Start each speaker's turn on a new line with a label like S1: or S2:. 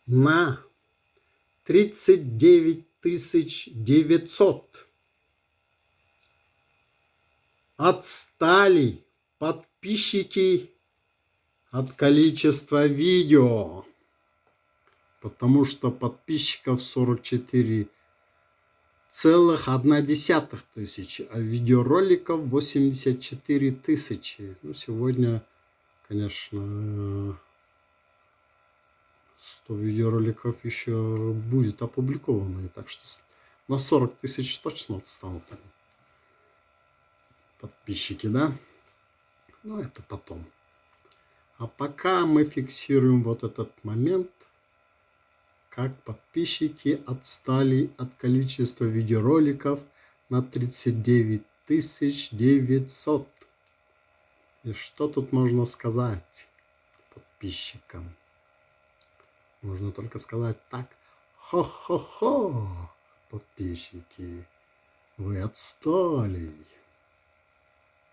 S1: на 39 900. Отстали подписчики от количества видео, потому что подписчиков 44,1 тысячи, а видеороликов 84 тысячи. Ну, сегодня, конечно, 100 видеороликов еще будет опубликовано, так что на 40 тысяч точно отстанут подписчики, да? Но это потом. А пока мы фиксируем вот этот момент, как подписчики отстали от количества видеороликов на 39 900. И что тут можно сказать подписчикам? Можно только сказать так: хо-хо-хо, подписчики, вы отстали.